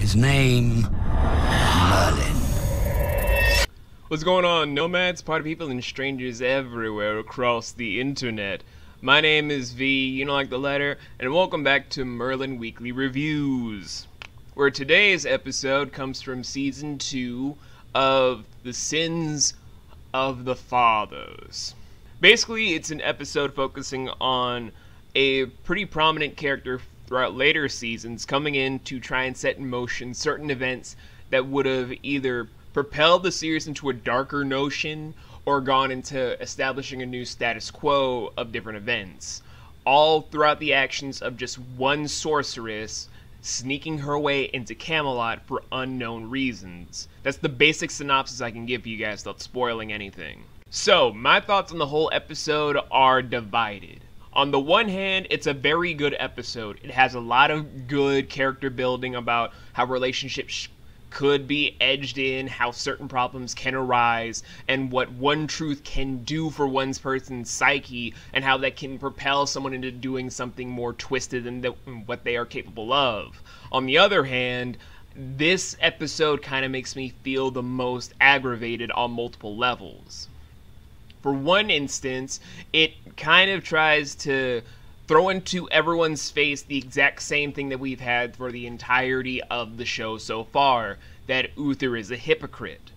His name, Merlin. What's going on, nomads, party people, and strangers everywhere across the internet? My name is V, you know, like the letter, and welcome back to Merlin Weekly Reviews, where today's episode comes from Season 2 of The Sins of the Fathers. Basically, it's an episode focusing on a pretty prominent character throughout later seasons coming in to try and set in motion certain events that would have either propelled the series into a darker notion or gone into establishing a new status quo of different events, all throughout the actions of just one sorceress sneaking her way into Camelot for unknown reasons. That's the basic synopsis I can give you guys without spoiling anything. So, my thoughts on the whole episode are divided. On the one hand, it's a very good episode. It has a lot of good character building about how relationships could be edged in, how certain problems can arise, and what one truth can do for one's person's psyche, and how that can propel someone into doing something more twisted than what they are capable of. On the other hand, this episode kind of makes me feel the most aggravated on multiple levels. For one instance, it kind of tries to throw into everyone's face the exact same thing that we've had for the entirety of the show so far, that Uther is a hypocrite.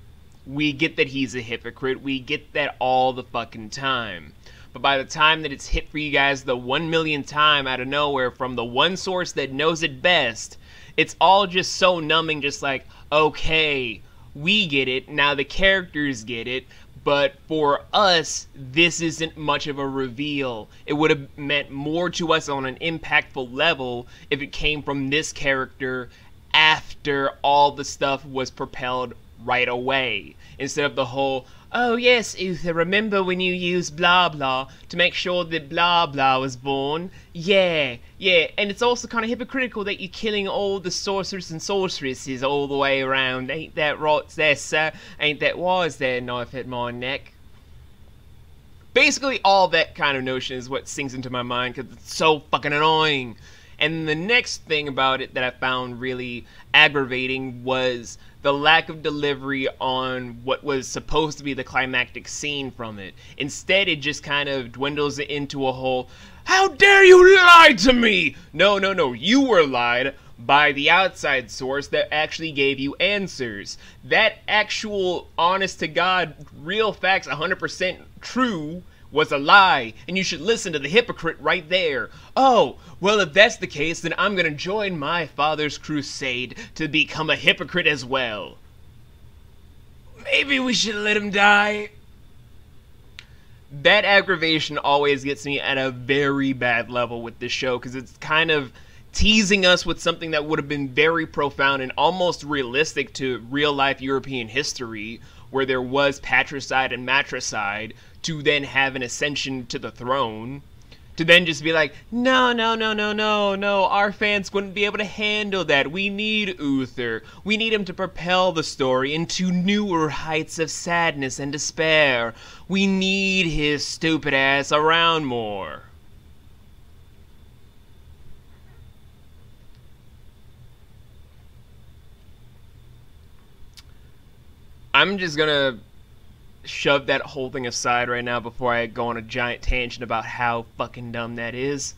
We get that he's a hypocrite, we get that all the fucking time. But by the time that it's hit for you guys the 1 millionth time out of nowhere from the one source that knows it best, it's all just so numbing, just like, okay, we get it, now the characters get it, but for us, this isn't much of a reveal. It would have meant more to us on an impactful level if it came from this character after all the stuff was propelled right away. Instead of the whole, oh yes, Uther, remember when you used blah blah to make sure that blah blah was born? Yeah, and it's also kind of hypocritical that you're killing all the sorcerers and sorceresses all the way around. Ain't that right there, sir? Ain't that wise there, knife at my neck? Basically, all that kind of notion is what sinks into my mind because it's so fucking annoying. And the next thing about it that I found really aggravating was the lack of delivery on what was supposed to be the climactic scene from it. Instead, it just kind of dwindles into a whole, how dare you lie to me? No, you were lied by the outside source that actually gave you answers. That actual, honest to God, real facts, 100% true, was a lie, and you should listen to the hypocrite right there. Oh, well, if that's the case, then I'm gonna join my father's crusade to become a hypocrite as well. Maybe we should let him die. That aggravation always gets me at a very bad level with this show, because it's kind of teasing us with something that would have been very profound and almost realistic to real-life European history, where there was patricide and matricide, to then have an ascension to the throne, to then just be like, no, our fans wouldn't be able to handle that. We need Uther. We need him to propel the story into newer heights of sadness and despair. We need his stupid ass around more. I'm just gonna shove that whole thing aside right now before I go on a giant tangent about how fucking dumb that is,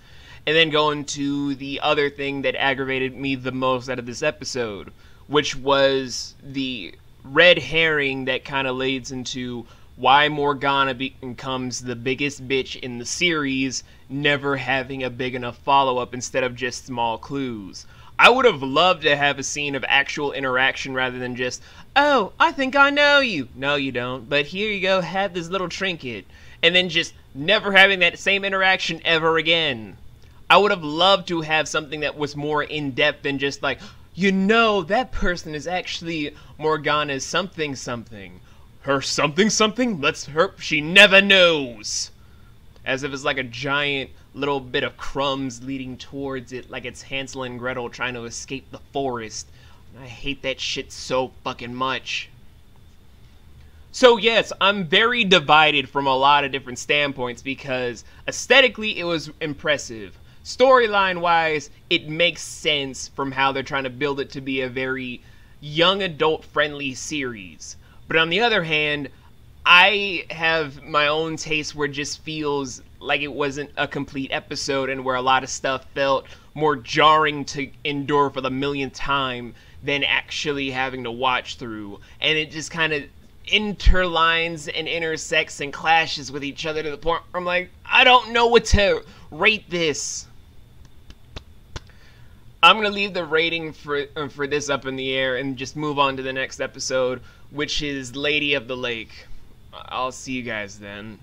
and then go into the other thing that aggravated me the most out of this episode, which was the red herring that kind of leads into why Morgana becomes the biggest bitch in the series, never having a big enough follow-up instead of just small clues. I would have loved to have a scene of actual interaction rather than just, oh, I think I know you. No, you don't, but here you go, have this little trinket. And then just never having that same interaction ever again. I would have loved to have something that was more in-depth than just like, you know, that person is actually Morgana's something. Her something? Let's hope she never knows. As if it's like a giant little bit of crumbs leading towards it, like it's Hansel and Gretel trying to escape the forest. And I hate that shit so fucking much. So yes, I'm very divided from a lot of different standpoints because aesthetically it was impressive. storyline wise, it makes sense from how they're trying to build it to be a very young adult friendly series. But on the other hand, I have my own taste where it just feels like it wasn't a complete episode, and where a lot of stuff felt more jarring to endure for the millionth time than actually having to watch through. And it just kind of interlines and intersects and clashes with each other to the point where I'm like, I don't know what to rate this. I'm going to leave the rating for this up in the air and just move on to the next episode, which is Lady of the Lake. I'll see you guys then.